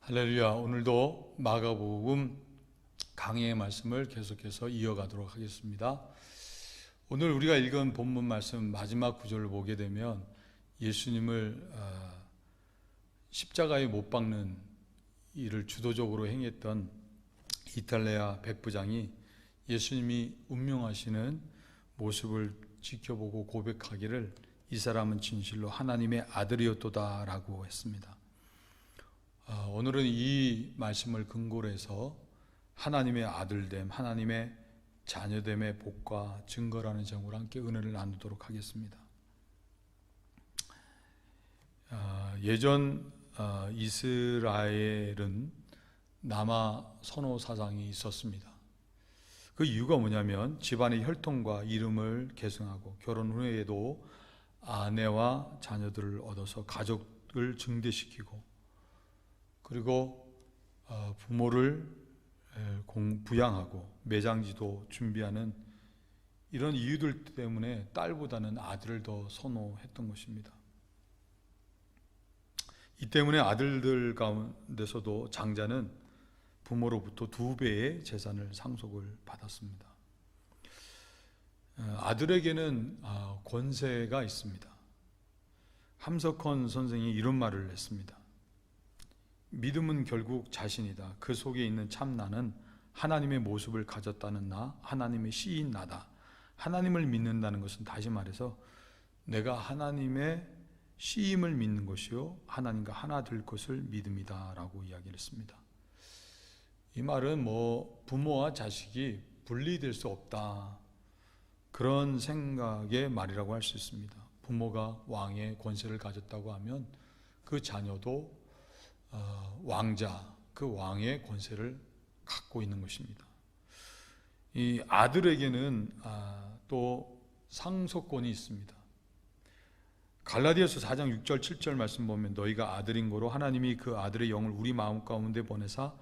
할렐루야. 오늘도 마가복음 강해의 말씀을 계속해서 이어가도록 하겠습니다. 오늘 우리가 읽은 본문 말씀 마지막 구절을 보게 되면 예수님을 십자가에 못 박는 일을 주도적으로 행했던 이탈리아 백부장이 예수님이 운명하시는 모습을 지켜보고 고백하기를 이 사람은 진실로 하나님의 아들이었도다 라고 했습니다. 오늘은 이 말씀을 근거로 해서 하나님의 아들됨, 하나님의 자녀됨의 복과 증거라는 제목으로 함께 은혜를 나누도록 하겠습니다. 예전 이스라엘은 남아 선호 사상이 있었습니다. 그 이유가 뭐냐면 집안의 혈통과 이름을 계승하고 결혼 후에도 아내와 자녀들을 얻어서 가족을 증대시키고 그리고 부모를 부양하고 매장지도 준비하는 이런 이유들 때문에 딸보다는 아들을 더 선호했던 것입니다. 이 때문에 아들들 가운데서도 장자는 부모로부터 2배의 재산을 상속을 받았습니다. 아들에게는 권세가 있습니다. 함석헌 선생이 이런 말을 했습니다. 믿음은 결국 자신이다. 그 속에 있는 참 나는 하나님의 모습을 가졌다는 나, 하나님의 씨인 나다. 하나님을 믿는다는 것은 다시 말해서 내가 하나님의 씨임을 믿는 것이요 하나님과 하나 될 것을 믿음이다 라고 이야기를 했습니다. 이 말은 부모와 자식이 분리될 수 없다, 그런 생각의 말이라고 할 수 있습니다. 부모가 왕의 권세를 가졌다고 하면 그 자녀도 왕자, 그 왕의 권세를 갖고 있는 것입니다. 이 아들에게는 또 상속권이 있습니다. 갈라디아서 4장 6절 7절 말씀 보면 너희가 아들인 고로 하나님이 그 아들의 영을 우리 마음 가운데 보내사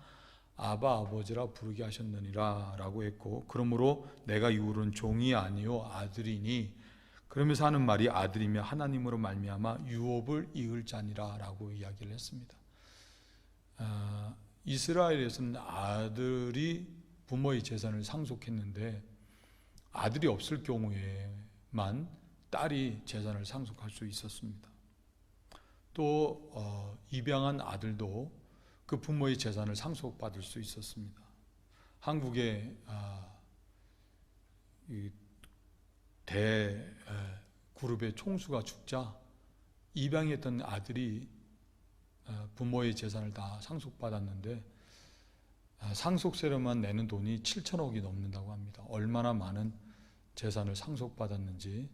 아바 아버지라 부르게 하셨느니라 라고 했고, 그러므로 내가 이후로는 종이 아니요 아들이니, 그러면서 하는 말이 아들이며 하나님으로 말미암아 유업을 이을 자니라 라고 이야기를 했습니다. 이스라엘에서는 아들이 부모의 재산을 상속했는데 아들이 없을 경우에만 딸이 재산을 상속할 수 있었습니다. 또 입양한 아들도 그 부모의 재산을 상속받을 수 있었습니다. 한국의 대그룹의 총수가 죽자 입양했던 아들이 부모의 재산을 다 상속받았는데 상속세로만 내는 돈이 7천억이 넘는다고 합니다. 얼마나 많은 재산을 상속받았는지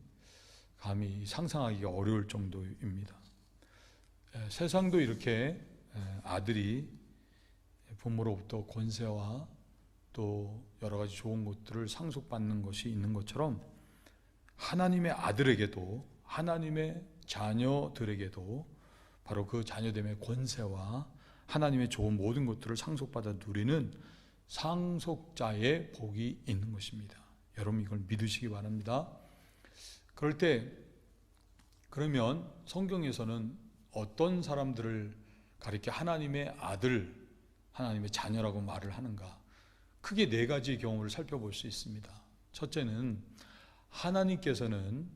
감히 상상하기가 어려울 정도입니다. 세상도 이렇게 아들이 부모로부터 권세와 또 여러 가지 좋은 것들을 상속받는 것이 있는 것처럼 하나님의 아들에게도, 하나님의 자녀들에게도 바로 그 자녀됨의 권세와 하나님의 좋은 모든 것들을 상속받아 누리는 상속자의 복이 있는 것입니다. 여러분 이걸 믿으시기 바랍니다. 그러면 성경에서는 어떤 사람들을 가리켜 하나님의 아들, 하나님의 자녀라고 말을 하는가? 크게 4가지 경우를 살펴볼 수 있습니다. 첫째는 하나님께서는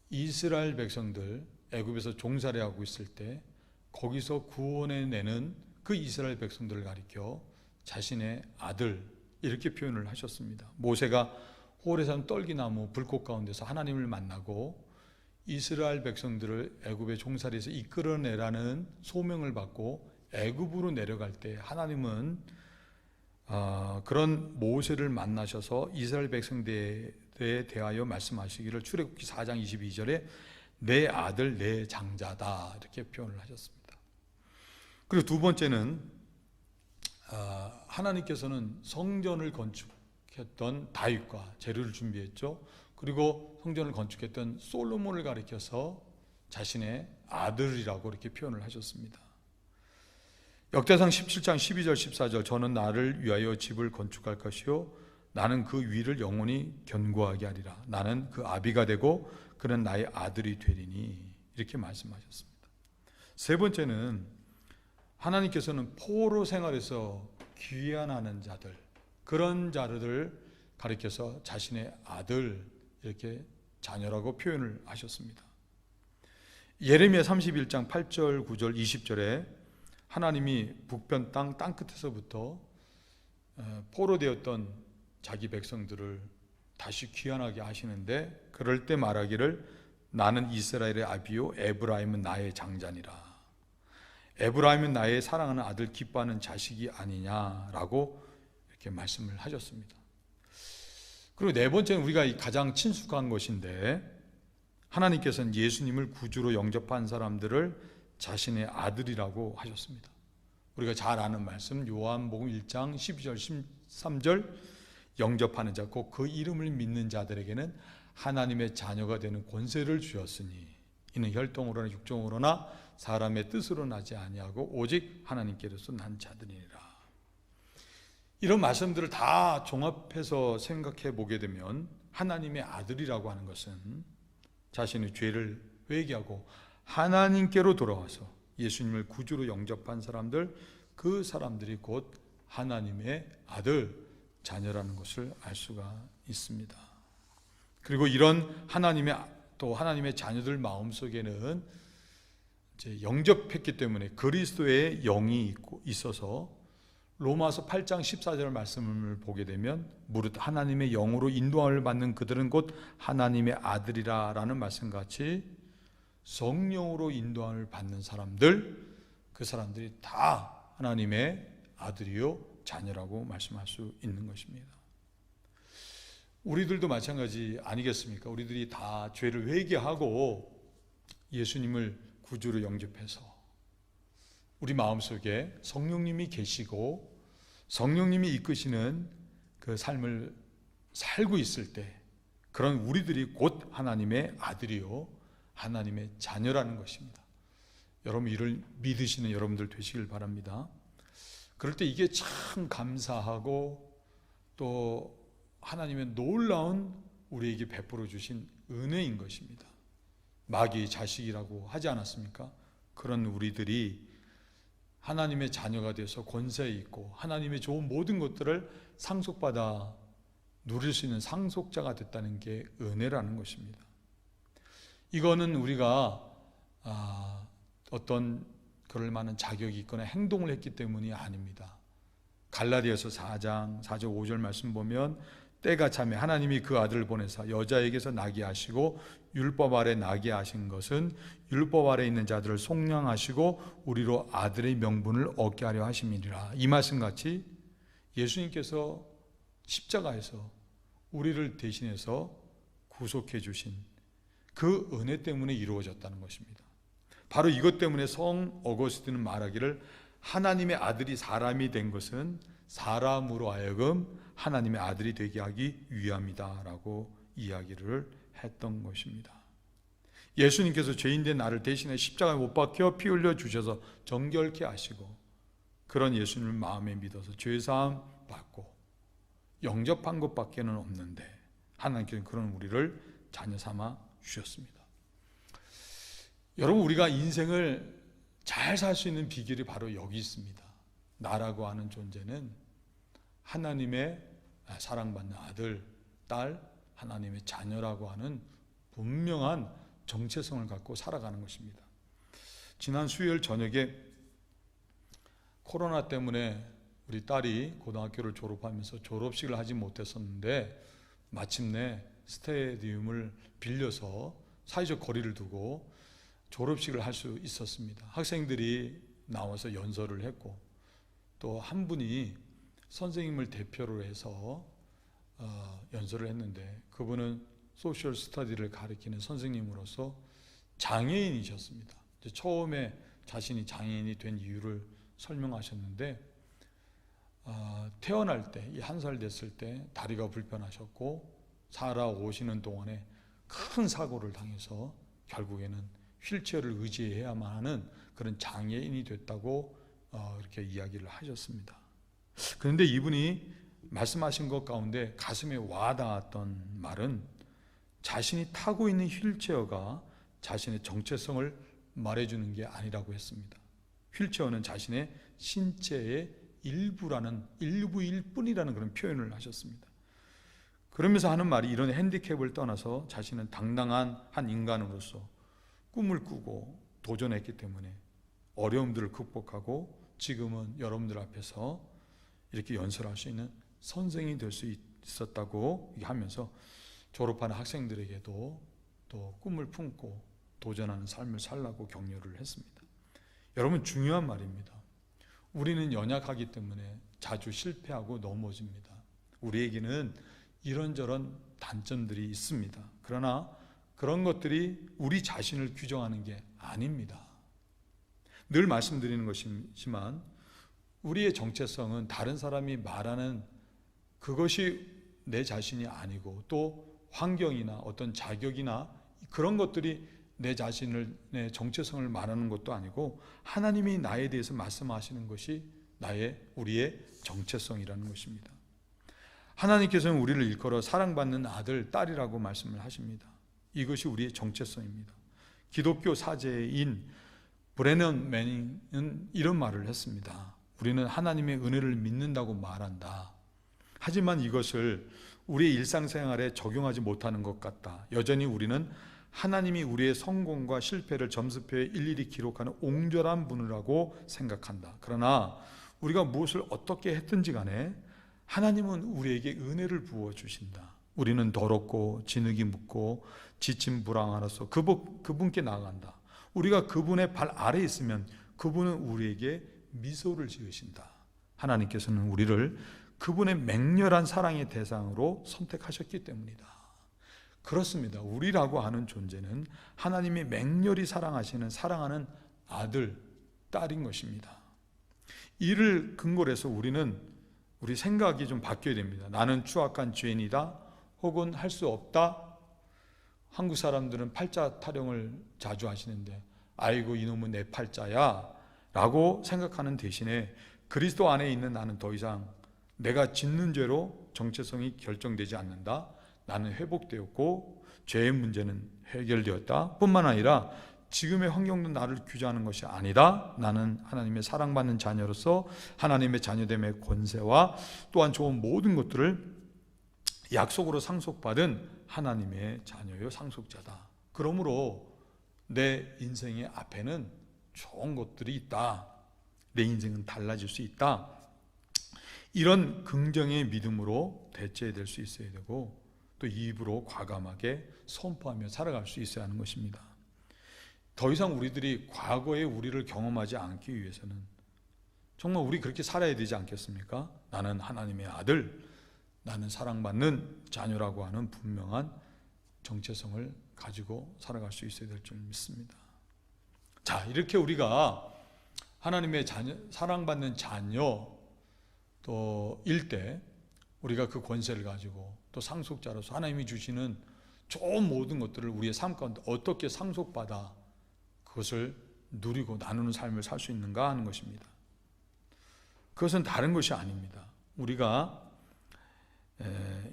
이스라엘 백성들 애굽에서 종살이하고 있을 때 거기서 구원해내는 그 이스라엘 백성들을 가리켜 자신의 아들 이렇게 표현을 하셨습니다. 모세가 호레산 떨기나무 불꽃 가운데서 하나님을 만나고 이스라엘 백성들을 애굽의 종살이에서 이끌어내라는 소명을 받고 애굽으로 내려갈 때 하나님은 그런 모세를 만나셔서 이스라엘 백성들에 대하여 말씀하시기를 출애굽기 4장 22절에 내 아들 내 장자다 이렇게 표현을 하셨습니다. 그리고 2번째는 하나님께서는 성전을 건축했던 다윗과 재료를 준비했죠. 그리고 성전을 건축했던 솔로몬을 가리켜서 자신의 아들이라고 이렇게 표현을 하셨습니다. 역대상 17장 12절 14절 저는 나를 위하여 집을 건축할 것이요 나는 그 위를 영원히 견고하게 하리라. 나는 그 아비가 되고 그는 나의 아들이 되리니 이렇게 말씀하셨습니다. 세 번째는 하나님께서는 포로 생활에서 귀환하는 자들, 그런 자들을 가리켜서 자신의 아들, 이렇게 자녀라고 표현을 하셨습니다. 예레미야 31장 8절, 9절, 20절에 하나님이 북편 땅 끝에서부터 포로 되었던 자기 백성들을 다시 귀환하게 하시는데, 그럴 때 말하기를 나는 이스라엘의 아비요 에브라임은 나의 장자니라. 에브라임은 나의 사랑하는 아들, 기뻐하는 자식이 아니냐라고 이렇게 말씀을 하셨습니다. 그리고 네 번째는 우리가 가장 친숙한 것인데, 하나님께서는 예수님을 구주로 영접한 사람들을 자신의 아들이라고 하셨습니다. 우리가 잘 아는 말씀, 요한복음 1장 12절 13절, 영접하는 자 곧 그 이름을 믿는 자들에게는 하나님의 자녀가 되는 권세를 주었으니 이는 혈통으로나 육종으로나 사람의 뜻으로 나지 아니하고 오직 하나님께로서 난 자들이니라. 이런 말씀들을 다 종합해서 생각해 보게 되면 하나님의 아들이라고 하는 것은 자신의 죄를 회개하고 하나님께로 돌아와서 예수님을 구주로 영접한 사람들, 그 사람들이 곧 하나님의 아들, 자녀라는 것을 알 수가 있습니다. 그리고 이런 하나님의 자녀들 마음속에는 이제 영접했기 때문에 그리스도의 영이 있어서 로마서 8장 14절 말씀을 보게 되면 무릇 하나님의 영으로 인도함을 받는 그들은 곧 하나님의 아들이라 라는 말씀같이 성령으로 인도함을 받는 사람들, 그 사람들이 다 하나님의 아들이요 자녀라고 말씀할 수 있는 것입니다. 우리들도 마찬가지 아니겠습니까? 우리들이 다 죄를 회개하고 예수님을 구주로 영접해서 우리 마음속에 성령님이 계시고 성령님이 이끄시는 그 삶을 살고 있을 때, 그런 우리들이 곧 하나님의 아들이요 하나님의 자녀라는 것입니다. 여러분, 이를 믿으시는 여러분들 되시길 바랍니다. 그럴 때 이게 참 감사하고 또 하나님의 놀라운 우리에게 베풀어 주신 은혜인 것입니다. 마귀의 자식이라고 하지 않았습니까? 그런 우리들이 하나님의 자녀가 되어서 권세 있고 하나님의 좋은 모든 것들을 상속받아 누릴 수 있는 상속자가 됐다는 게 은혜라는 것입니다. 이거는 우리가 어떤 그럴 만한 자격이 있거나 행동을 했기 때문이 아닙니다. 갈라디아서 4장 4절 5절 말씀 보면 때가 차매 하나님이 그 아들을 보내사 여자에게서 나게 하시고 율법 아래 나게 하신 것은 율법 아래 있는 자들을 속량하시고 우리로 아들의 명분을 얻게 하려 하심이니라. 이 말씀같이 예수님께서 십자가에서 우리를 대신해서 구속해 주신 그 은혜 때문에 이루어졌다는 것입니다. 바로 이것 때문에 성 어거스틴은 말하기를 하나님의 아들이 사람이 된 것은 사람으로 하여금 하나님의 아들이 되게 하기 위함이다 라고 이야기를 했던 것입니다. 예수님께서 죄인된 나를 대신해 십자가에 못 박혀 피 흘려 주셔서 정결케 하시고 그런 예수님을 마음에 믿어서 죄사함 받고 영접한 것밖에는 없는데 하나님께서는 그런 우리를 자녀 삼아 주셨습니다. 여러분, 우리가 인생을 잘 살 수 있는 비결이 바로 여기 있습니다. 나라고 하는 존재는 하나님의 사랑받는 아들, 딸, 하나님의 자녀라고 하는 분명한 정체성을 갖고 살아가는 것입니다. 지난 수요일 저녁에 코로나 때문에 우리 딸이 고등학교를 졸업하면서 졸업식을 하지 못했었는데 마침내 스테디움을 빌려서 사회적 거리를 두고 졸업식을 할 수 있었습니다. 학생들이 나와서 연설을 했고 또 한 분이 선생님을 대표로 해서 연설을 했는데 그분은 소셜 스터디를 가르치는 선생님으로서 장애인이셨습니다. 처음에 자신이 장애인이 된 이유를 설명하셨는데 태어날 때, 1살 됐을 때 다리가 불편하셨고 살아오시는 동안에 큰 사고를 당해서 결국에는 휠체어를 의지해야만 하는 그런 장애인이 됐다고 이렇게 이야기를 하셨습니다. 그런데 이분이 말씀하신 것 가운데 가슴에 와닿았던 말은 자신이 타고 있는 휠체어가 자신의 정체성을 말해주는 게 아니라고 했습니다. 휠체어는 자신의 신체의 일부일 뿐이라는 그런 표현을 하셨습니다. 그러면서 하는 말이 이런 핸디캡을 떠나서 자신은 당당한 한 인간으로서 꿈을 꾸고 도전했기 때문에 어려움들을 극복하고 지금은 여러분들 앞에서 이렇게 연설할 수 있는 선생이 될 수 있었다고 하면서 졸업하는 학생들에게도 또 꿈을 품고 도전하는 삶을 살라고 격려를 했습니다. 여러분, 중요한 말입니다. 우리는 연약하기 때문에 자주 실패하고 넘어집니다. 우리에게는 이런저런 단점들이 있습니다. 그러나 그런 것들이 우리 자신을 규정하는 게 아닙니다. 늘 말씀드리는 것이지만 우리의 정체성은 다른 사람이 말하는 그것이 내 자신이 아니고 또 환경이나 어떤 자격이나 그런 것들이 내 자신의 정체성을 말하는 것도 아니고 하나님이 나에 대해서 말씀하시는 것이 우리의 정체성이라는 것입니다. 하나님께서는 우리를 일컬어 사랑받는 아들, 딸이라고 말씀을 하십니다. 이것이 우리의 정체성입니다. 기독교 사제인 브레넌 매닝은 이런 말을 했습니다. 우리는 하나님의 은혜를 믿는다고 말한다. 하지만 이것을 우리의 일상생활에 적용하지 못하는 것 같다. 여전히 우리는 하나님이 우리의 성공과 실패를 점수표에 일일이 기록하는 옹졸한 분이라고 생각한다. 그러나 우리가 무엇을 어떻게 했든지 간에 하나님은 우리에게 은혜를 부어주신다. 우리는 더럽고 진흙이 묻고 지친 불황아로서 그분께 나아간다. 우리가 그분의 발 아래에 있으면 그분은 우리에게 미소를 지으신다. 하나님께서는 우리를 그분의 맹렬한 사랑의 대상으로 선택하셨기 때문이다. 그렇습니다. 우리라고 하는 존재는 하나님이 맹렬히 사랑하는 아들, 딸인 것입니다. 이를 근거로 해서 우리 생각이 좀 바뀌어야 됩니다. 나는 추악한 죄인이다, 혹은 할 수 없다. 한국 사람들은 팔자 타령을 자주 하시는데 아이고 이놈은 내 팔자야 라고 생각하는 대신에 그리스도 안에 있는 나는 더 이상 내가 짓는 죄로 정체성이 결정되지 않는다. 나는 회복되었고 죄의 문제는 해결되었다 뿐만 아니라 지금의 환경도 나를 규제하는 것이 아니다. 나는 하나님의 사랑받는 자녀로서 하나님의 자녀됨의 권세와 또한 좋은 모든 것들을 약속으로 상속받은 하나님의 자녀요 상속자다. 그러므로 내 인생의 앞에는 좋은 것들이 있다. 내 인생은 달라질 수 있다. 이런 긍정의 믿음으로 대체될 수 있어야 되고 또 입으로 과감하게 선포하며 살아갈 수 있어야 하는 것입니다. 더 이상 우리들이 과거의 우리를 경험하지 않기 위해서는 정말 우리 그렇게 살아야 되지 않겠습니까? 나는 하나님의 아들, 나는 사랑받는 자녀라고 하는 분명한 정체성을 가지고 살아갈 수 있어야 될 줄 믿습니다. 자, 이렇게 우리가 하나님의 자녀, 사랑받는 자녀 또 일 때 우리가 그 권세를 가지고 또 상속자로서 하나님이 주시는 좋은 모든 것들을 우리의 삶 가운데 어떻게 상속받아 그것을 누리고 나누는 삶을 살 수 있는가 하는 것입니다. 그것은 다른 것이 아닙니다. 우리가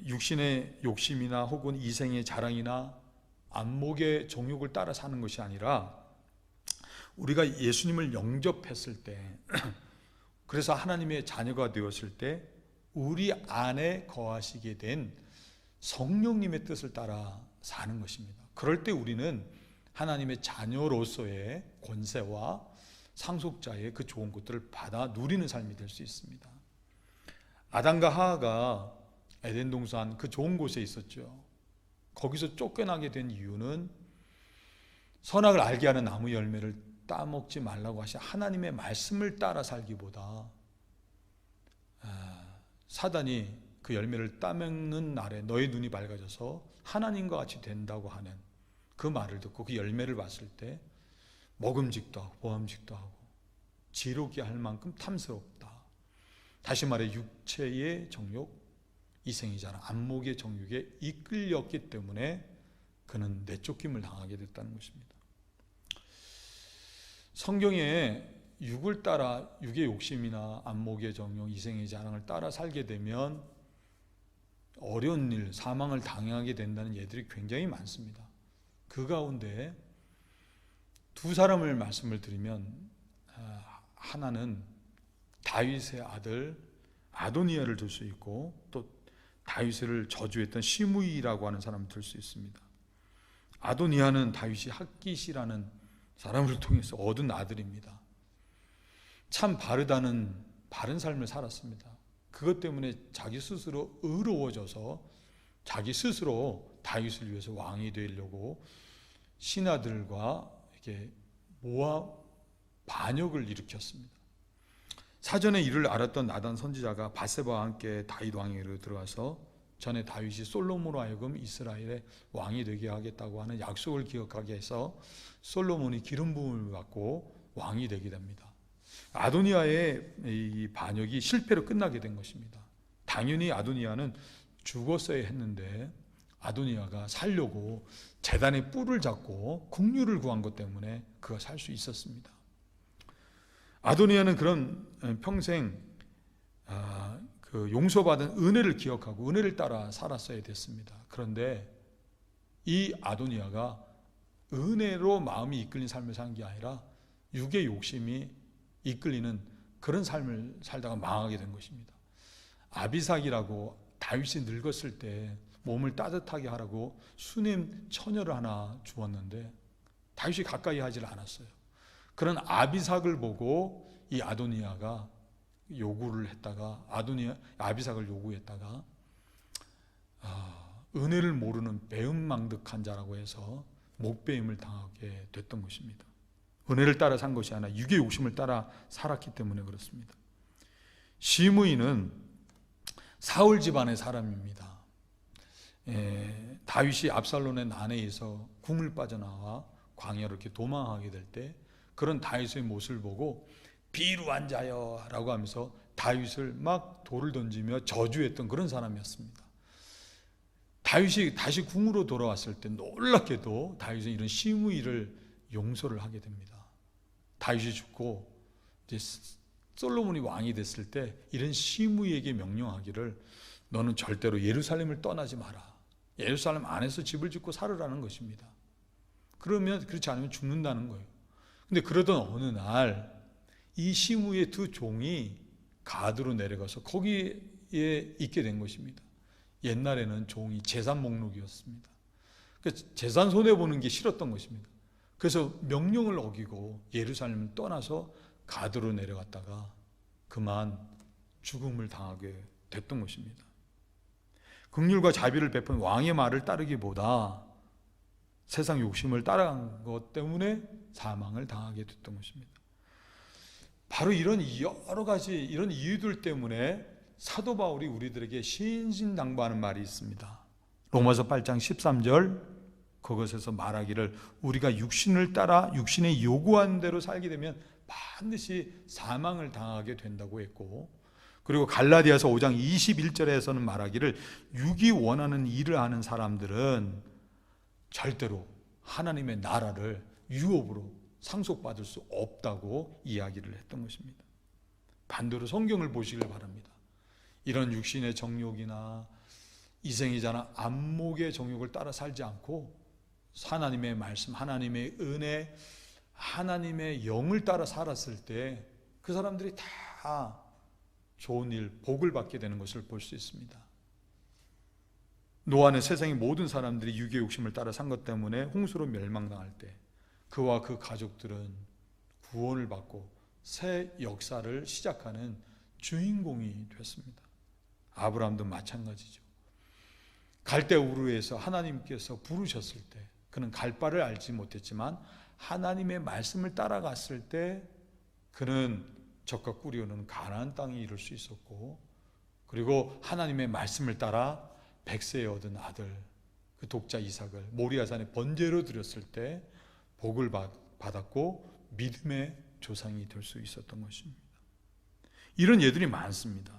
육신의 욕심이나 혹은 이생의 자랑이나 안목의 정욕을 따라 사는 것이 아니라 우리가 예수님을 영접했을 때 그래서 하나님의 자녀가 되었을 때 우리 안에 거하시게 된 성령님의 뜻을 따라 사는 것입니다. 그럴 때 우리는 하나님의 자녀로서의 권세와 상속자의 그 좋은 것들을 받아 누리는 삶이 될 수 있습니다. 아담과 하와가 에덴 동산 그 좋은 곳에 있었죠. 거기서 쫓겨나게 된 이유는 선악을 알게 하는 나무 열매를 따먹지 말라고 하신 하나님의 말씀을 따라 살기보다 사단이 그 열매를 따먹는 날에 너의 눈이 밝아져서 하나님과 같이 된다고 하는 그 말을 듣고 그 열매를 봤을 때 먹음직도 하고 보암직도 하고 지루게 할 만큼 탐스럽다. 다시 말해 육체의 정욕, 이생의 자랑, 안목의 정욕에 이끌렸기 때문에 그는 내쫓김을 당하게 됐다는 것입니다. 성경에 육을 따라 육의 욕심이나 안목의 정욕, 이생의 자랑을 따라 살게 되면 어려운 일, 사망을 당하게 된다는 예들이 굉장히 많습니다. 그 가운데 두 사람을 말씀을 드리면 하나는 다윗의 아들 아도니아를 들 수 있고, 또 다윗을 저주했던 시므이라고 하는 사람을 들 수 있습니다. 아도니아는 다윗이 핫깃이라는 사람을 통해서 얻은 아들입니다. 참 바른 삶을 살았습니다. 그것 때문에 자기 스스로 의로워져서 자기 스스로 다윗을 위해서 왕이 되려고 신하들과 이렇게 모아 반역을 일으켰습니다. 사전에 이를 알았던 나단 선지자가 밧세바와 함께 다윗 왕에게로 들어와서 전에 다윗이 솔로몬으로 하여금 이스라엘의 왕이 되게 하겠다고 하는 약속을 기억하게 해서 솔로몬이 기름 부음을 받고 왕이 되게 됩니다. 아도니아의 이 반역이 실패로 끝나게 된 것입니다. 당연히 아도니아는 죽었어야 했는데 아도니아가 살려고 제단의 뿔을 잡고 국류를 구한 것 때문에 그가 살 수 있었습니다. 아도니아는 그런 평생 그 용서받은 은혜를 기억하고 은혜를 따라 살았어야 됐습니다. 그런데 이 아도니아가 은혜로 마음이 이끌린 삶을 산 게 아니라 육의 욕심이 이끌리는 그런 삶을 살다가 망하게 된 것입니다. 아비삭이라고 다윗이 늙었을 때 몸을 따뜻하게 하라고 수냄 처녀를 하나 주었는데 다윗이 가까이 하질 않았어요. 그런 아비삭을 보고 이 아도니아가 요구를 했다가 아비삭을 요구했다가 은혜를 모르는 배은망덕한 자라고 해서 목배임을 당하게 됐던 것입니다. 은혜를 따라 산 것이 아니라 육의 욕심을 따라 살았기 때문에 그렇습니다. 시므이는 사울 집안의 사람입니다. 다윗이 압살롬의 난해에서 궁을 빠져나와 광야로 이렇게 도망하게 될 때 그런 다윗의 모습을 보고 비루한 자여 라고 하면서 다윗을 막 돌을 던지며 저주했던 그런 사람이었습니다. 다윗이 다시 궁으로 돌아왔을 때 놀랍게도 다윗은 이런 시므이를 용서를 하게 됩니다. 다윗이 죽고 이제 솔로몬이 왕이 됐을 때 이런 시므이에게 명령하기를 너는 절대로 예루살렘을 떠나지 마라. 예루살렘 안에서 집을 짓고 살으라는 것입니다. 그러면 그렇지 않으면 죽는다는 거예요. 근데 그러던 어느 날 이 시므이의 두 종이 가드로 내려가서 거기에 있게 된 것입니다. 옛날에는 종이 재산 목록이었습니다. 그래서 재산 손해보는 게 싫었던 것입니다. 그래서 명령을 어기고 예루살렘을 떠나서 가드로 내려갔다가 그만 죽음을 당하게 됐던 것입니다. 긍휼과 자비를 베푼 왕의 말을 따르기보다 세상 욕심을 따라간 것 때문에 사망을 당하게 됐던 것입니다. 바로 이런 여러 가지 이런 이유들 때문에 사도 바울이 우리들에게 신신당부하는 말이 있습니다. 로마서 8장 13절 그것에서 말하기를 우리가 육신을 따라 육신의 요구한 대로 살게 되면 반드시 사망을 당하게 된다고 했고, 그리고 갈라디아서 5장 21절에서는 말하기를 육이 원하는 일을 하는 사람들은 절대로 하나님의 나라를 유업으로 상속받을 수 없다고 이야기를 했던 것입니다. 반대로 성경을 보시길 바랍니다. 이런 육신의 정욕이나 이생이자나 안목의 정욕을 따라 살지 않고 하나님의 말씀, 하나님의 은혜, 하나님의 영을 따라 살았을 때 그 사람들이 다 좋은 일, 복을 받게 되는 것을 볼 수 있습니다. 노아는 세상의 모든 사람들이 육의 욕심을 따라 산 것 때문에 홍수로 멸망당할 때 그와 그 가족들은 구원을 받고 새 역사를 시작하는 주인공이 됐습니다. 아브라함도 마찬가지죠. 갈대우르에서 하나님께서 부르셨을 때 그는 갈 바를 알지 못했지만 하나님의 말씀을 따라갔을 때 그는 적과 꿀이 흐르는 가나안 땅에 이를 수 있었고, 그리고 하나님의 말씀을 따라 백세에 얻은 아들 그 독자 이삭을 모리아산에 번제로 드렸을 때 복을 받았고 믿음의 조상이 될 수 있었던 것입니다. 이런 예들이 많습니다.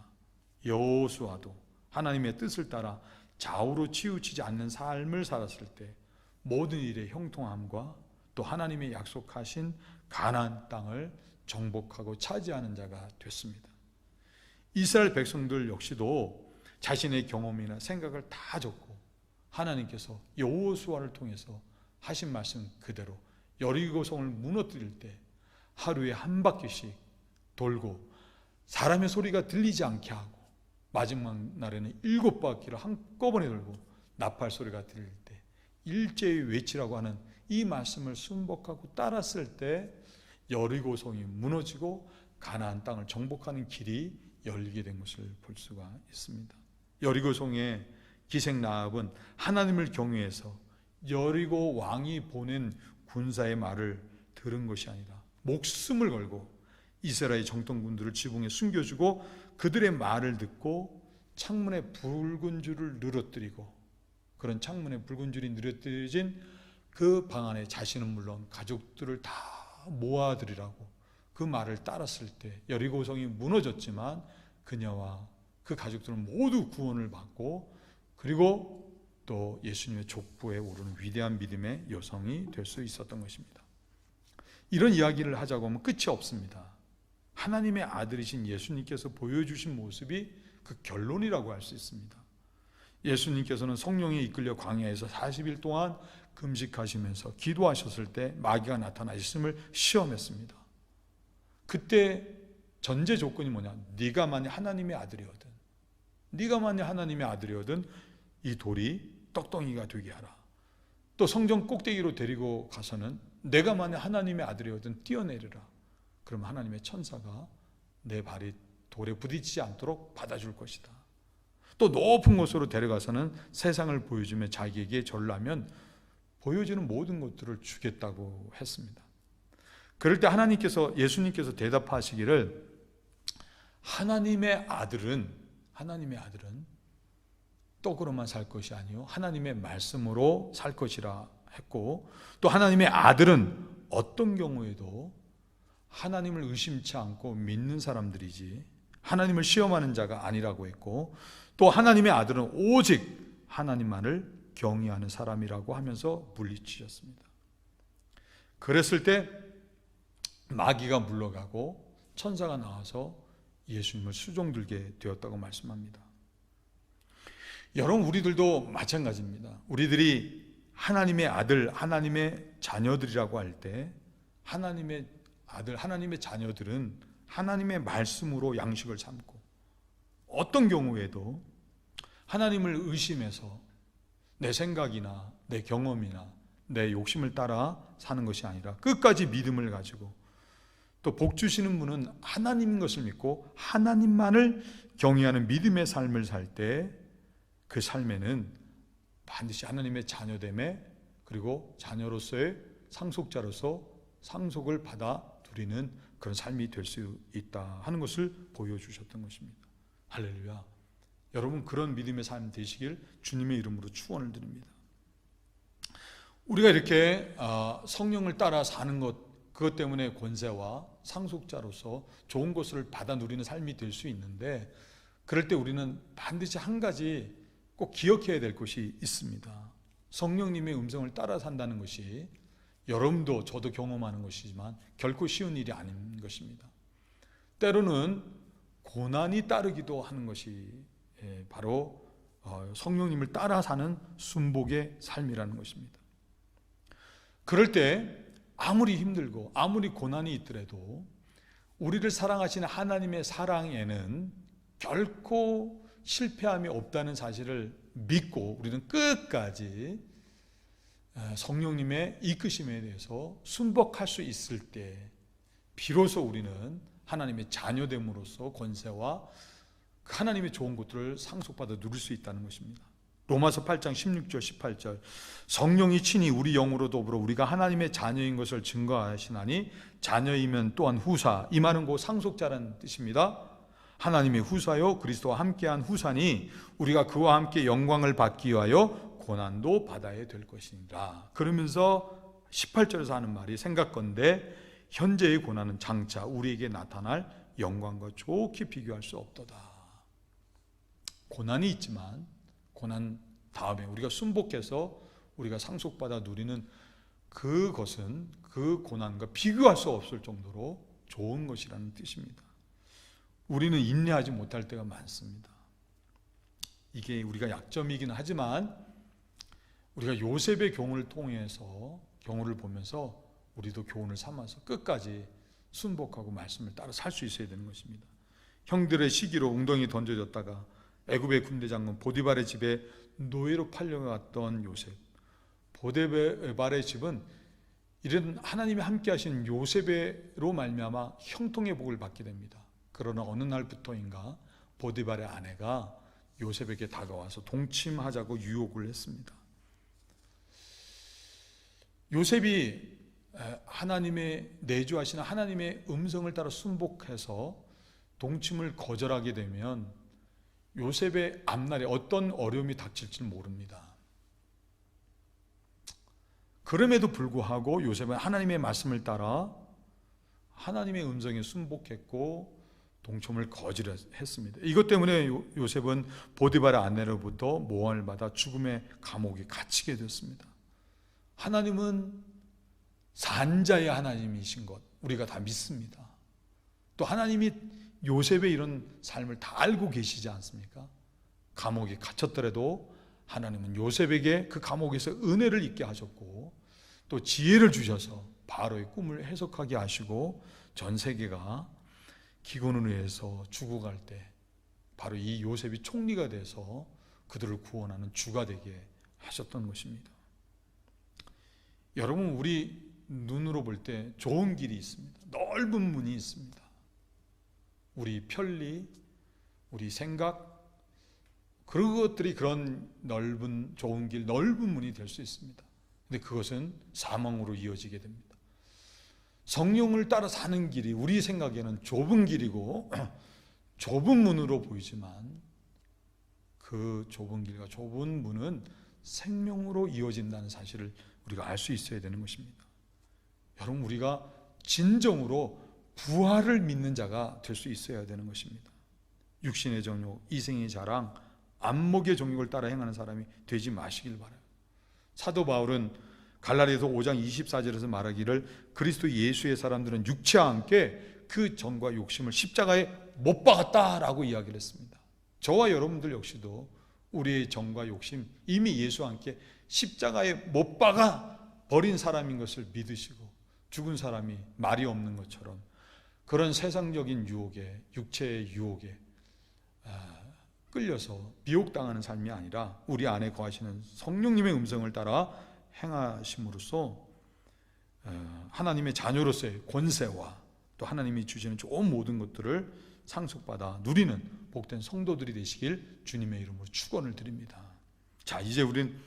여호수아도 하나님의 뜻을 따라 좌우로 치우치지 않는 삶을 살았을 때 모든 일의 형통함과 또 하나님의 약속하신 가나안 땅을 정복하고 차지하는 자가 됐습니다. 이스라엘 백성들 역시도 자신의 경험이나 생각을 다 적고 하나님께서 여호수아를 통해서 하신 말씀 그대로 여리고성을 무너뜨릴 때 하루에 한 바퀴씩 돌고 사람의 소리가 들리지 않게 하고 마지막 날에는 7바퀴를 한꺼번에 돌고 나팔 소리가 들릴 때 일제히 외치라고 하는 이 말씀을 순복하고 따랐을 때 여리고성이 무너지고 가나안 땅을 정복하는 길이 열리게 된 것을 볼 수가 있습니다. 여리고성의 기생 라합은 하나님을 경외해서 여리고 왕이 보낸 군사의 말을 들은 것이 아니라 목숨을 걸고 이스라엘 정통군들을 지붕에 숨겨주고 그들의 말을 듣고 창문에 붉은 줄을 늘어뜨리고 그런 창문에 붉은 줄이 늘어뜨려진 그 방 안에 자신은 물론 가족들을 다 모아들이라고 그 말을 따랐을 때 여리고성이 무너졌지만 그녀와 그 가족들은 모두 구원을 받고 그리고 또 예수님의 족보에 오르는 위대한 믿음의 여성이 될 수 있었던 것입니다. 이런 이야기를 하자고 하면 끝이 없습니다. 하나님의 아들이신 예수님께서 보여주신 모습이 그 결론이라고 할 수 있습니다. 예수님께서는 성령에 이끌려 광야에서 40일 동안 금식하시면서 기도하셨을 때 마귀가 나타나 예수님을 시험했습니다. 그때 전제 조건이 뭐냐? 네가 만약 하나님의 아들이거든, 네가 만약 하나님의 아들이거든 이 돌이 떡덩이가 되게 하라. 또 성전 꼭대기로 데리고 가서는 내가 만약 하나님의 아들이거든 뛰어내리라. 그럼 하나님의 천사가 내 발이 돌에 부딪히지 않도록 받아줄 것이다. 또 높은 곳으로 데려가서는 세상을 보여주며 자기에게 절라면 보여지는 모든 것들을 주겠다고 했습니다. 그럴 때 예수님께서 대답하시기를 하나님의 아들은 떡으로만 살 것이 아니요 하나님의 말씀으로 살 것이라 했고, 또 하나님의 아들은 어떤 경우에도 하나님을 의심치 않고 믿는 사람들이지 하나님을 시험하는 자가 아니라고 했고, 또 하나님의 아들은 오직 하나님만을 경외하는 사람이라고 하면서 물리치셨습니다. 그랬을 때 마귀가 물러가고 천사가 나와서 예수님을 수종들게 되었다고 말씀합니다. 여러분, 우리들도 마찬가지입니다. 우리들이 하나님의 아들, 하나님의 자녀들이라고 할 때 하나님의 아들, 하나님의 자녀들은 하나님의 말씀으로 양식을 삼고 어떤 경우에도 하나님을 의심해서 내 생각이나 내 경험이나 내 욕심을 따라 사는 것이 아니라 끝까지 믿음을 가지고 또 복 주시는 분은 하나님인 것을 믿고 하나님만을 경외하는 믿음의 삶을 살 때 그 삶에는 반드시 하나님의 자녀됨에 그리고 자녀로서의 상속자로서 상속을 받아 누리는 그런 삶이 될 수 있다 하는 것을 보여주셨던 것입니다. 할렐루야. 여러분, 그런 믿음의 삶 되시길 주님의 이름으로 축원을 드립니다. 우리가 이렇게 성령을 따라 사는 것, 그것 때문에 권세와 상속자로서 좋은 것을 받아 누리는 삶이 될 수 있는데, 그럴 때 우리는 반드시 한 가지 꼭 기억해야 될 것이 있습니다. 성령님의 음성을 따라 산다는 것이 여러분도 저도 경험하는 것이지만 결코 쉬운 일이 아닌 것입니다. 때로는 고난이 따르기도 하는 것이 바로 성령님을 따라 사는 순복의 삶이라는 것입니다. 그럴 때 아무리 힘들고 아무리 고난이 있더라도 우리를 사랑하시는 하나님의 사랑에는 결코 실패함이 없다는 사실을 믿고 우리는 끝까지 성령님의 이끄심에 대해서 순복할 수 있을 때 비로소 우리는 하나님의 자녀됨으로써 권세와 하나님의 좋은 것들을 상속받아 누릴 수 있다는 것입니다. 로마서 8장 16절 18절 성령이 친히 우리 영으로 더불어 우리가 하나님의 자녀인 것을 증거하시나니 자녀이면 또한 후사, 이 말은 곧 상속자라는 뜻입니다. 하나님의 후사요 그리스도와 함께한 후사니 우리가 그와 함께 영광을 받기 위하여 고난도 받아야 될 것이니라. 그러면서 18절에서 하는 말이 생각건대 현재의 고난은 장차 우리에게 나타날 영광과 좋게 비교할 수 없도다. 고난이 있지만 고난 다음에 우리가 순복해서 우리가 상속받아 누리는 그것은 그 고난과 비교할 수 없을 정도로 좋은 것이라는 뜻입니다. 우리는 인내하지 못할 때가 많습니다. 이게 우리가 약점이긴 하지만 우리가 요셉의 경우를 통해서 경우를 보면서 우리도 교훈을 삼아서 끝까지 순복하고 말씀을 따라 살 수 있어야 되는 것입니다. 형들의 시기로 웅덩이 던져졌다가 애굽의 군대 장군 보디발의 집에 노예로 팔려갔던 요셉. 보디발의 집은 이런 하나님이 함께 하신 요셉으로 말미암아 형통의 복을 받게 됩니다. 그러나 어느 날부터인가 보디발의 아내가 요셉에게 다가와서 동침하자고 유혹을 했습니다. 요셉이 하나님의 내주하시는 하나님의 음성을 따라 순복해서 동침을 거절하게 되면 요셉의 앞날에 어떤 어려움이 닥칠지는 모릅니다. 그럼에도 불구하고 요셉은 하나님의 말씀을 따라 하나님의 음성에 순복했고 동침을 거절했습니다. 이것 때문에 요셉은 보디발의 아내로부터 모함을 받아 죽음의 감옥에 갇히게 됐습니다. 하나님은 산자의 하나님이신 것 우리가 다 믿습니다. 또 하나님이 요셉의 이런 삶을 다 알고 계시지 않습니까? 감옥에 갇혔더라도 하나님은 요셉에게 그 감옥에서 은혜를 잊게 하셨고 또 지혜를 주셔서 바로의 꿈을 해석하게 하시고 전 세계가 기근으로 인해서 죽어갈 때 바로 이 요셉이 총리가 돼서 그들을 구원하는 주가 되게 하셨던 것입니다. 여러분, 우리 눈으로 볼 때 좋은 길이 있습니다. 넓은 문이 있습니다. 우리 편리, 우리 생각, 그런 것들이 그런 넓은 좋은 길, 넓은 문이 될 수 있습니다. 근데 그것은 사망으로 이어지게 됩니다. 성령을 따라 사는 길이 우리 생각에는 좁은 길이고 좁은 문으로 보이지만 그 좁은 길과 좁은 문은 생명으로 이어진다는 사실을 우리가 알 수 있어야 되는 것입니다. 여러분, 우리가 진정으로 부활을 믿는 자가 될 수 있어야 되는 것입니다. 육신의 정욕, 이생의 자랑, 안목의 정욕을 따라 행하는 사람이 되지 마시길 바라요. 사도 바울은 갈라디아서 5장 24절에서 말하기를 그리스도 예수의 사람들은 육체와 함께 그 정과 욕심을 십자가에 못 박았다라고 이야기를 했습니다. 저와 여러분들 역시도 우리의 정과 욕심 이미 예수와 함께 십자가에 못 박아 버린 사람인 것을 믿으시고 죽은 사람이 말이 없는 것처럼 그런 세상적인 유혹에, 육체의 유혹에 끌려서 미혹당하는 삶이 아니라 우리 안에 거하시는 성령님의 음성을 따라 행하심으로써 하나님의 자녀로서의 권세와 또 하나님이 주시는 좋은 모든 것들을 상속받아 누리는 복된 성도들이 되시길 주님의 이름으로 축원을 드립니다. 자, 이제 우린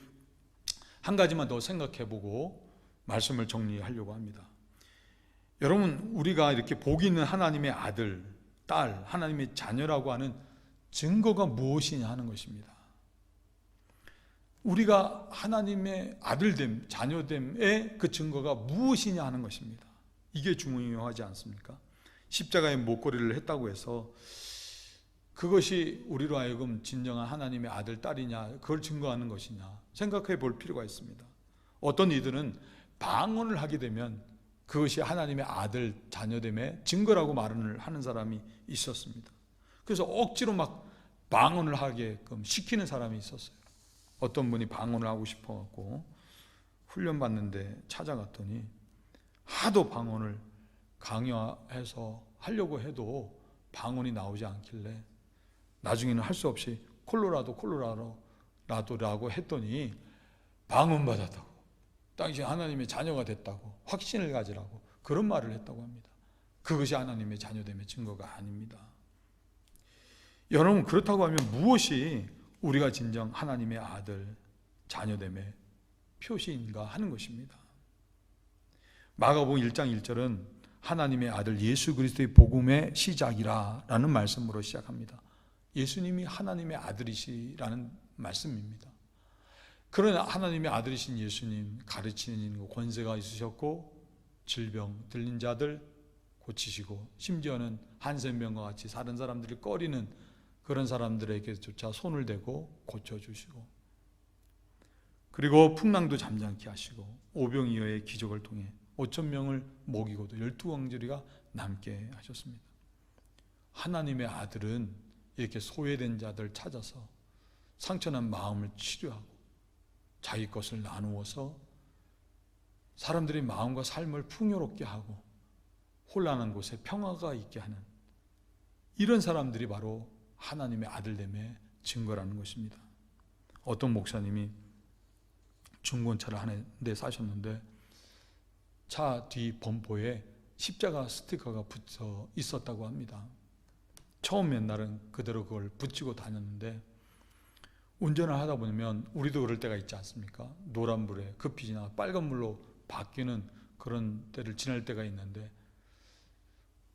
한 가지만 더 생각해보고 말씀을 정리하려고 합니다. 여러분, 우리가 이렇게 복 있는 하나님의 아들, 딸, 하나님의 자녀라고 하는 증거가 무엇이냐 하는 것입니다. 우리가 하나님의 아들됨, 자녀됨의 그 증거가 무엇이냐 하는 것입니다. 이게 중요하지 않습니까? 십자가의 목걸이를 했다고 해서 그것이 우리로 하여금 진정한 하나님의 아들, 딸이냐, 그걸 증거하는 것이냐 생각해 볼 필요가 있습니다. 어떤 이들은 방언을 하게 되면 그것이 하나님의 아들, 자녀됨의 증거라고 말을 하는 사람이 있었습니다. 그래서 억지로 막 방언을 하게끔 시키는 사람이 있었어요. 어떤 분이 방언을 하고 싶어갖고 훈련받는데 찾아갔더니 하도 방언을 강요해서 하려고 해도 방언이 나오지 않길래 나중에는 할 수 없이 콜로라도라고 했더니 방언 받았다고, 당신 하나님의 자녀가 됐다고, 확신을 가지라고 그런 말을 했다고 합니다. 그것이 하나님의 자녀됨의 증거가 아닙니다. 여러분, 그렇다고 하면 무엇이 우리가 진정 하나님의 아들, 자녀됨의 표시인가 하는 것입니다. 마가복음 1장 1절은 하나님의 아들 예수 그리스도의 복음의 시작이라 라는 말씀으로 시작합니다. 예수님이 하나님의 아들이시라는 말씀입니다. 그러나 하나님의 아들이신 예수님 가르치는 권세가 있으셨고 질병 들린 자들 고치시고 심지어는 한센병과 같이 다른 사람들이 꺼리는 그런 사람들에게조차 손을 대고 고쳐주시고 그리고 풍랑도 잠잠케 하시고 오병이어의 기적을 통해 5,000명을 먹이고도 12왕조리가 남게 하셨습니다. 하나님의 아들은 이렇게 소외된 자들 찾아서 상처난 마음을 치료하고 자기 것을 나누어서 사람들의 마음과 삶을 풍요롭게 하고 혼란한 곳에 평화가 있게 하는 이런 사람들이 바로 하나님의 아들됨의 증거라는 것입니다. 어떤 목사님이 중고차를 한 대 사셨는데 차 뒤 범퍼에 십자가 스티커가 붙어 있었다고 합니다. 처음 옛날은 그대로 그걸 붙이고 다녔는데 운전을 하다 보면 우리도 그럴 때가 있지 않습니까? 노란불에 급히 지나 빨간불로 바뀌는 그런 때를 지날 때가 있는데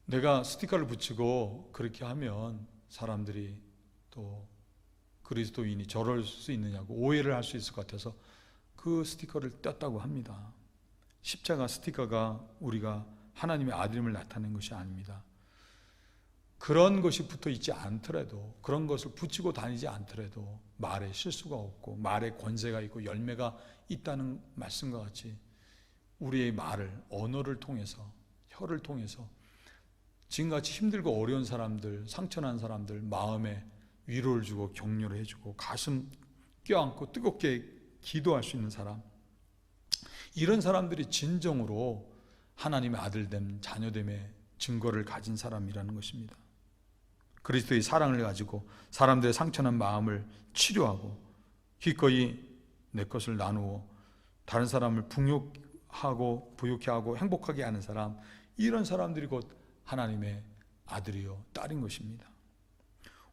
내가 스티커를 붙이고 그렇게 하면 사람들이 또 그리스도인이 저럴 수 있느냐고 오해를 할 수 있을 것 같아서 그 스티커를 뗐다고 합니다. 십자가 스티커가 우리가 하나님의 아들임을 나타내는 것이 아닙니다. 그런 것이 붙어 있지 않더라도, 그런 것을 붙이고 다니지 않더라도 말에 실수가 없고 말에 권세가 있고 열매가 있다는 말씀과 같이 우리의 말을, 언어를 통해서, 혀를 통해서 지금같이 힘들고 어려운 사람들, 상처난 사람들 마음에 위로를 주고 격려를 해주고 가슴 껴안고 뜨겁게 기도할 수 있는 사람, 이런 사람들이 진정으로 하나님의 아들됨, 자녀됨의 증거를 가진 사람이라는 것입니다. 그리스도의 사랑을 가지고 사람들의 상처난 마음을 치료하고 기꺼이 내 것을 나누어 다른 사람을 풍요하고 부유케 하고 행복하게 하는 사람, 이런 사람들이 곧 하나님의 아들이요 딸인 것입니다.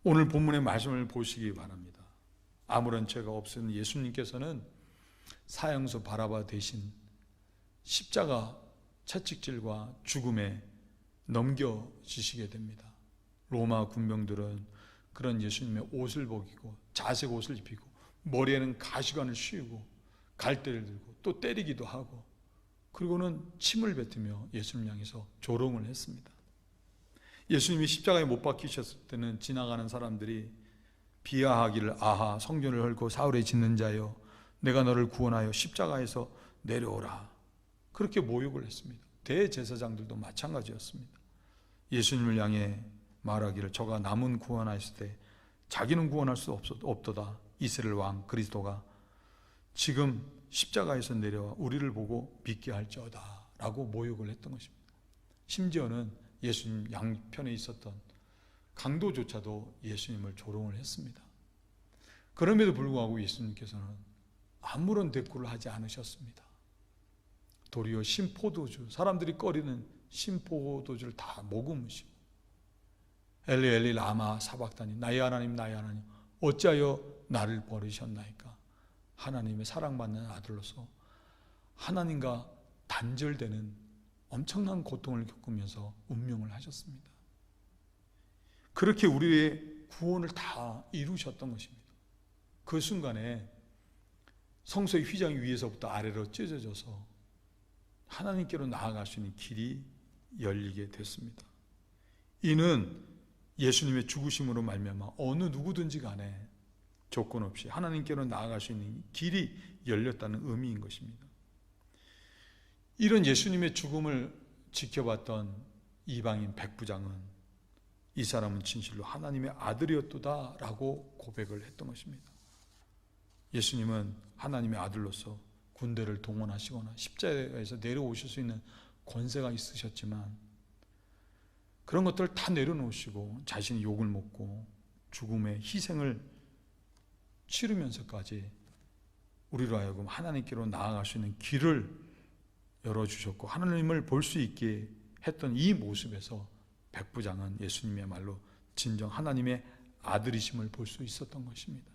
오늘 본문의 말씀을 보시기 바랍니다. 아무런 죄가 없은 예수님께서는 사형수 바라바 대신 십자가 채찍질과 죽음에 넘겨지시게 됩니다. 로마 군병들은 그런 예수님의 옷을 벗기고 자색 옷을 입히고 머리에는 가시관을 씌우고 갈대를 들고 또 때리기도 하고 그리고는 침을 뱉으며 예수님 향해서 조롱을 했습니다. 예수님이 십자가에 못 박히셨을 때는 지나가는 사람들이 비하하기를 아하 성전을 헐고 사흘에 짓는 자여 내가 너를 구원하여 십자가에서 내려오라, 그렇게 모욕을 했습니다. 대제사장들도 마찬가지였습니다. 예수님을 향해 말하기를 저가 남은 구원하였을 때 자기는 구원할 수 없도다. 이스라엘 왕 그리스도가 지금 십자가에서 내려와 우리를 보고 믿게 할지어다 라고 모욕을 했던 것입니다. 심지어는 예수님 양편에 있었던 강도조차도 예수님을 조롱을 했습니다. 그럼에도 불구하고 예수님께서는 아무런 대꾸를 하지 않으셨습니다. 도리어 신포도주, 사람들이 꺼리는 신포도주를 다 머금으시고 엘리 엘리 라마 사박다니 나의 하나님 나의 하나님 어찌하여 나를 버리셨나이까, 하나님의 사랑받는 아들로서 하나님과 단절되는 엄청난 고통을 겪으면서 운명을 하셨습니다. 그렇게 우리의 구원을 다 이루셨던 것입니다. 그 순간에 성소의 휘장 위에서부터 아래로 찢어져서 하나님께로 나아갈 수 있는 길이 열리게 됐습니다. 이는 예수님의 죽으심으로 말미암아 어느 누구든지 간에 조건 없이 하나님께로 나아갈 수 있는 길이 열렸다는 의미인 것입니다. 이런 예수님의 죽음을 지켜봤던 이방인 백부장은 이 사람은 진실로 하나님의 아들이었도다 라고 고백을 했던 것입니다. 예수님은 하나님의 아들로서 군대를 동원하시거나 십자가에서 내려오실 수 있는 권세가 있으셨지만 그런 것들을 다 내려놓으시고 자신이 욕을 먹고 죽음의 희생을 치르면서까지 우리로 하여금 하나님께로 나아갈 수 있는 길을 열어주셨고 하나님을 볼 수 있게 했던 이 모습에서 백부장은 예수님의 말로 진정 하나님의 아들이심을 볼 수 있었던 것입니다.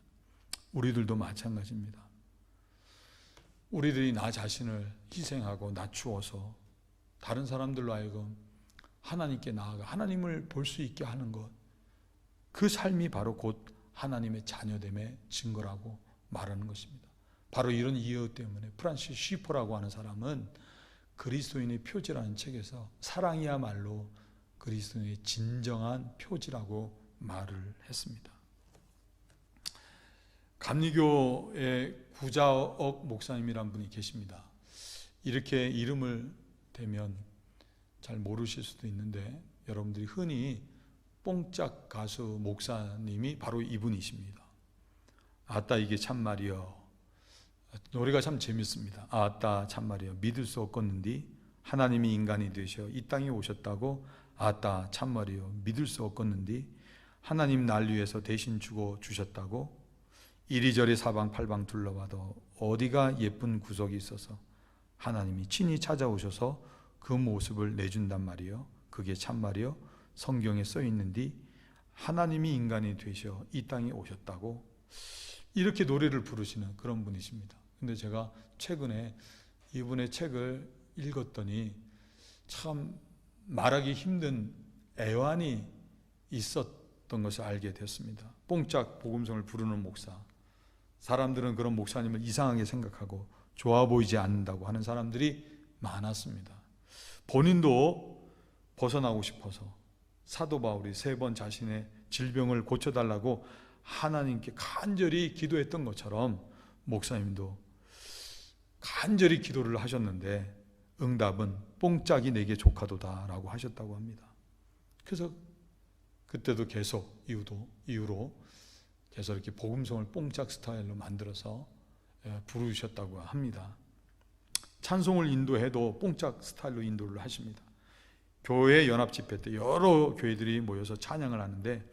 우리들도 마찬가지입니다. 우리들이 나 자신을 희생하고 낮추어서 다른 사람들로 하여금 하나님께 나아가 하나님을 볼 수 있게 하는 것, 그 삶이 바로 곧 하나님의 자녀됨의 증거라고 말하는 것입니다. 바로 이런 이유 때문에 프란시스 쉬퍼라고 하는 사람은 그리스도인의 표지라는 책에서 사랑이야말로 그리스도인의 진정한 표지라고 말을 했습니다. 감리교의 구자옥 목사님이란 분이 계십니다. 이렇게 이름을 대면 잘 모르실 수도 있는데 여러분들이 흔히 뽕짝 가수 목사님이 바로 이분이십니다. 아따 이게 참말이여, 노래가 참 재밌습니다. 아따 참말이여 믿을 수 없겠는디 하나님이 인간이 되셔 이 땅에 오셨다고 아따 참말이요 믿을 수 없겠는디 하나님 날 위해서 대신 죽어 주셨다고 이리저리 사방팔방 둘러봐도 어디가 예쁜 구석이 있어서 하나님이 친히 찾아오셔서 그 모습을 내준단 말이요 그게 참말이요 성경에 써 있는디 하나님이 인간이 되셔 이 땅에 오셨다고 이렇게 노래를 부르시는 그런 분이십니다. 근데 제가 최근에 이분의 책을 읽었더니 참 말하기 힘든 애환이 있었던 것을 알게 됐습니다. 뽕짝 복음성을 부르는 목사, 사람들은 그런 목사님을 이상하게 생각하고 좋아 보이지 않는다고 하는 사람들이 많았습니다. 본인도 벗어나고 싶어서 사도 바울이 3번 자신의 질병을 고쳐달라고 하나님께 간절히 기도했던 것처럼 목사님도 간절히 기도를 하셨는데 응답은 뽕짝이 내게 조카도다 라고 하셨다고 합니다. 그래서 그때도 계속 이후로 계속 이렇게 복음성을 뽕짝 스타일로 만들어서 부르셨다고 합니다. 찬송을 인도해도 뽕짝 스타일로 인도를 하십니다. 교회 연합 집회 때 여러 교회들이 모여서 찬양을 하는데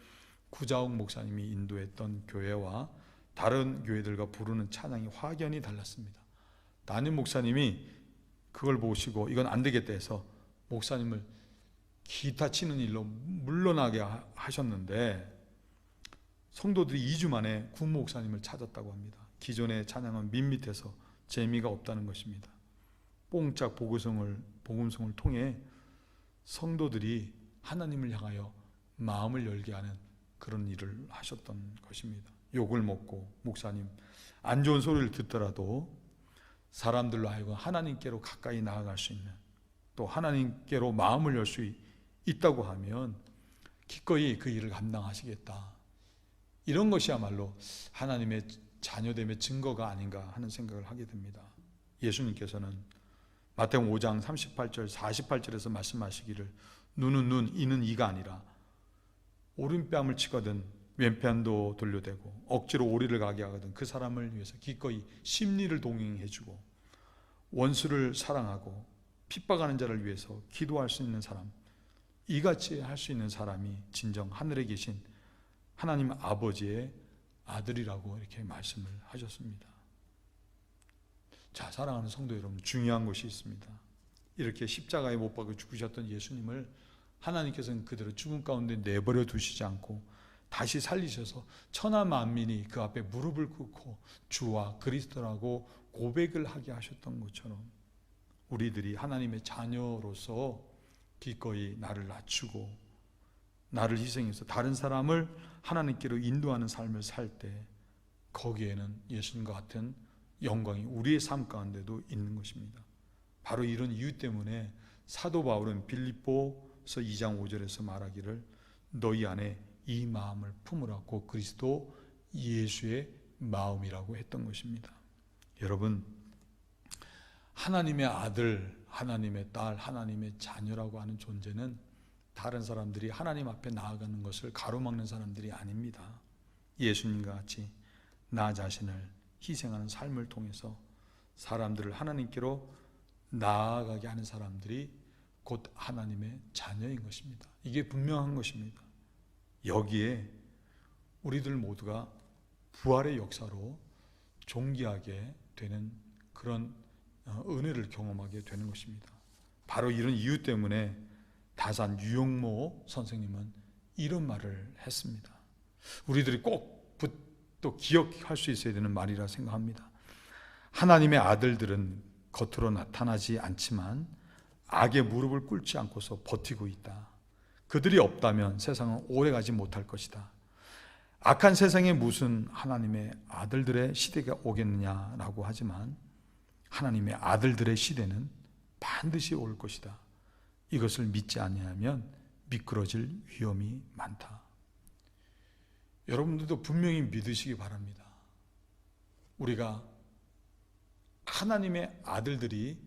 구자옥 목사님이 인도했던 교회와 다른 교회들과 부르는 찬양이 확연히 달랐습니다. 담임 목사님이 그걸 보시고 이건 안 되겠다 해서 목사님을 기타 치는 일로 물러나게 하셨는데 성도들이 2주 만에 구 목사님을 찾았다고 합니다. 기존의 찬양은 밋밋해서 재미가 없다는 것입니다. 뽕짝 복음성을 통해 성도들이 하나님을 향하여 마음을 열게 하는 그런 일을 하셨던 것입니다. 욕을 먹고 목사님 안 좋은 소리를 듣더라도 사람들로 하여금 하나님께로 가까이 나아갈 수 있는 또 하나님께로 마음을 열 수 있다고 하면 기꺼이 그 일을 감당하시겠다. 이런 것이야말로 하나님의 자녀됨의 증거가 아닌가 하는 생각을 하게 됩니다. 예수님께서는 마태복음 5장 38절 48절에서 말씀하시기를 눈은 눈, 이는 이가 아니라 오른뺨을 치거든 왼편도 돌려대고 억지로 오리를 가게 하거든 그 사람을 위해서 기꺼이 심리를 동행해주고 원수를 사랑하고 핍박하는 자를 위해서 기도할 수 있는 사람, 이같이 할 수 있는 사람이 진정 하늘에 계신 하나님 아버지의 아들이라고 이렇게 말씀을 하셨습니다. 자, 사랑하는 성도 여러분, 중요한 것이 있습니다. 이렇게 십자가에 못 박혀 죽으셨던 예수님을 하나님께서는 그대로 죽음 가운데 내버려 두시지 않고 다시 살리셔서 천하 만민이 그 앞에 무릎을 꿇고 주와 그리스도라고 고백을 하게 하셨던 것처럼 우리들이 하나님의 자녀로서 기꺼이 나를 낮추고 나를 희생해서 다른 사람을 하나님께로 인도하는 삶을 살 때 거기에는 예수님과 같은 영광이 우리의 삶 가운데도 있는 것입니다. 바로 이런 이유 때문에 사도 바울은 빌립보서 2장 5절에서 말하기를 너희 안에 이 마음을 품으라고 그리스도 예수의 마음이라고 했던 것입니다. 여러분, 하나님의 아들, 하나님의 딸, 하나님의 자녀라고 하는 존재는 다른 사람들이 하나님 앞에 나아가는 것을 가로막는 사람들이 아닙니다. 예수님과 같이 나 자신을 희생하는 삶을 통해서 사람들을 하나님께로 나아가게 하는 사람들이 곧 하나님의 자녀인 것입니다. 이게 분명한 것입니다. 여기에 우리들 모두가 부활의 역사로 존귀하게 되는 그런 은혜를 경험하게 되는 것입니다. 바로 이런 이유 때문에 다산 유용모 선생님은 이런 말을 했습니다. 우리들이 꼭 또 기억할 수 있어야 되는 말이라 생각합니다. 하나님의 아들들은 겉으로 나타나지 않지만 악의 무릎을 꿇지 않고서 버티고 있다. 그들이 없다면 세상은 오래가지 못할 것이다. 악한 세상에 무슨 하나님의 아들들의 시대가 오겠느냐라고 하지만 하나님의 아들들의 시대는 반드시 올 것이다. 이것을 믿지 아니하면 미끄러질 위험이 많다. 여러분들도 분명히 믿으시기 바랍니다. 우리가 하나님의 아들들이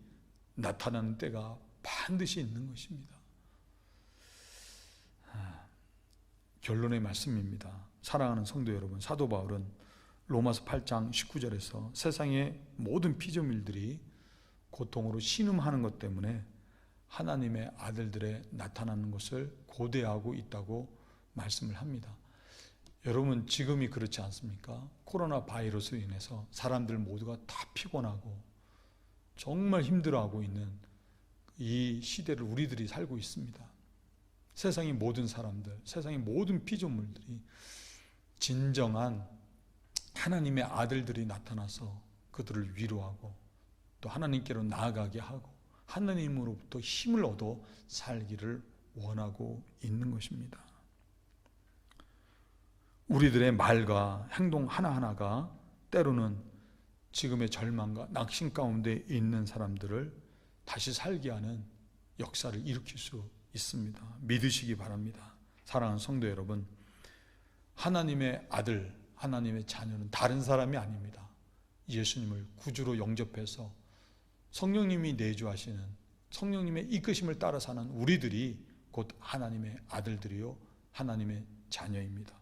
나타나는 때가 반드시 있는 것입니다. 결론의 말씀입니다. 사랑하는 성도 여러분, 사도 바울은 로마서 8장 19절에서 세상의 모든 피조물들이 고통으로 신음하는 것 때문에 하나님의 아들들에 나타나는 것을 고대하고 있다고 말씀을 합니다. 여러분, 지금이 그렇지 않습니까? 코로나 바이러스로 인해서 사람들 모두가 다 피곤하고 정말 힘들어하고 있는 이 시대를 우리들이 살고 있습니다. 세상의 모든 사람들, 세상의 모든 피조물들이 진정한 하나님의 아들들이 나타나서 그들을 위로하고 또 하나님께로 나아가게 하고 하나님으로부터 힘을 얻어 살기를 원하고 있는 것입니다. 우리들의 말과 행동 하나하나가 때로는 지금의 절망과 낙심 가운데 있는 사람들을 다시 살게 하는 역사를 일으킬 수 있습니다. 믿으시기 바랍니다. 사랑하는 성도 여러분, 하나님의 아들, 하나님의 자녀는 다른 사람이 아닙니다. 예수님을 구주로 영접해서 성령님이 내주하시는 성령님의 이끄심을 따라 사는 우리들이 곧 하나님의 아들들이요 하나님의 자녀입니다.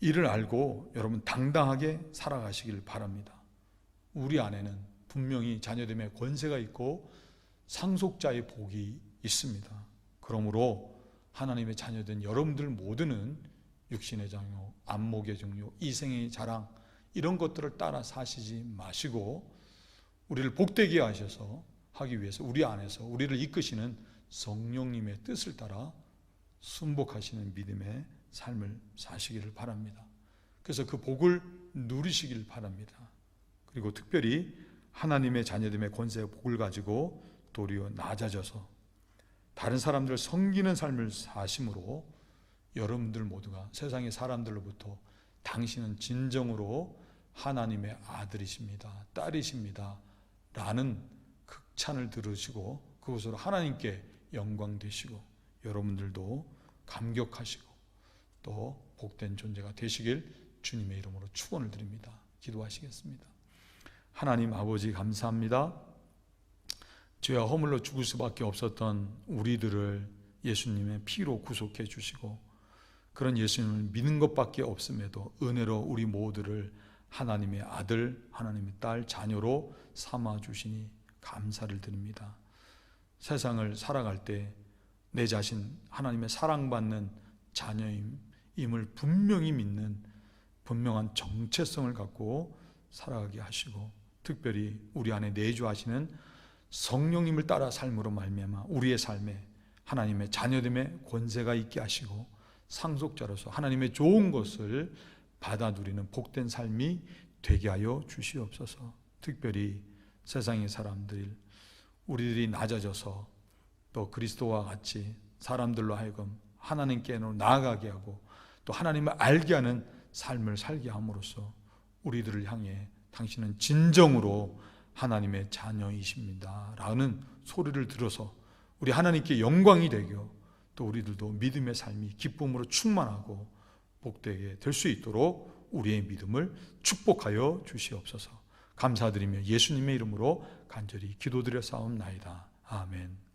이를 알고 여러분 당당하게 살아가시길 바랍니다. 우리 안에는 분명히 자녀됨의 권세가 있고 상속자의 복이 있습니다. 그러므로 하나님의 자녀된 여러분들 모두는 육신의 장요, 안목의 정요, 이생의 자랑 이런 것들을 따라 사시지 마시고 우리를 복되게 하셔서 하기 위해서 우리 안에서 우리를 이끄시는 성령님의 뜻을 따라 순복하시는 믿음의 삶을 사시기를 바랍니다. 그래서 그 복을 누리시길 바랍니다. 그리고 특별히 하나님의 자녀됨의 권세의 복을 가지고 도리어 낮아져서 다른 사람들을 섬기는 삶을 사심으로 여러분들 모두가 세상의 사람들로부터 당신은 진정으로 하나님의 아들이십니다, 딸이십니다 라는 극찬을 들으시고 그것으로 하나님께 영광 되시고 여러분들도 감격하시고 또 복된 존재가 되시길 주님의 이름으로 축원을 드립니다. 기도하시겠습니다. 하나님 아버지 감사합니다. 죄와 허물로 죽을 수밖에 없었던 우리들을 예수님의 피로 구속해 주시고 그런 예수님을 믿는 것밖에 없음에도 은혜로 우리 모두를 하나님의 아들, 하나님의 딸, 자녀로 삼아 주시니 감사를 드립니다. 세상을 살아갈 때 내 자신 하나님의 사랑받는 자녀임을 분명히 믿는 분명한 정체성을 갖고 살아가게 하시고 특별히 우리 안에 내주하시는 성령님을 따라 삶으로 말미암아 우리의 삶에 하나님의 자녀됨의 권세가 있게 하시고 상속자로서 하나님의 좋은 것을 받아 누리는 복된 삶이 되게 하여 주시옵소서. 특별히 세상의 사람들 우리들이 낮아져서 또 그리스도와 같이 사람들로 하여금 하나님께로 나아가게 하고 또 하나님을 알게 하는 삶을 살게 함으로써 우리들을 향해 당신은 진정으로 하나님의 자녀이십니다 라는 소리를 들어서 우리 하나님께 영광이 되고 또 우리들도 믿음의 삶이 기쁨으로 충만하고 복되게 될 수 있도록 우리의 믿음을 축복하여 주시옵소서. 감사드리며 예수님의 이름으로 간절히 기도드려 싸움나이다. 아멘.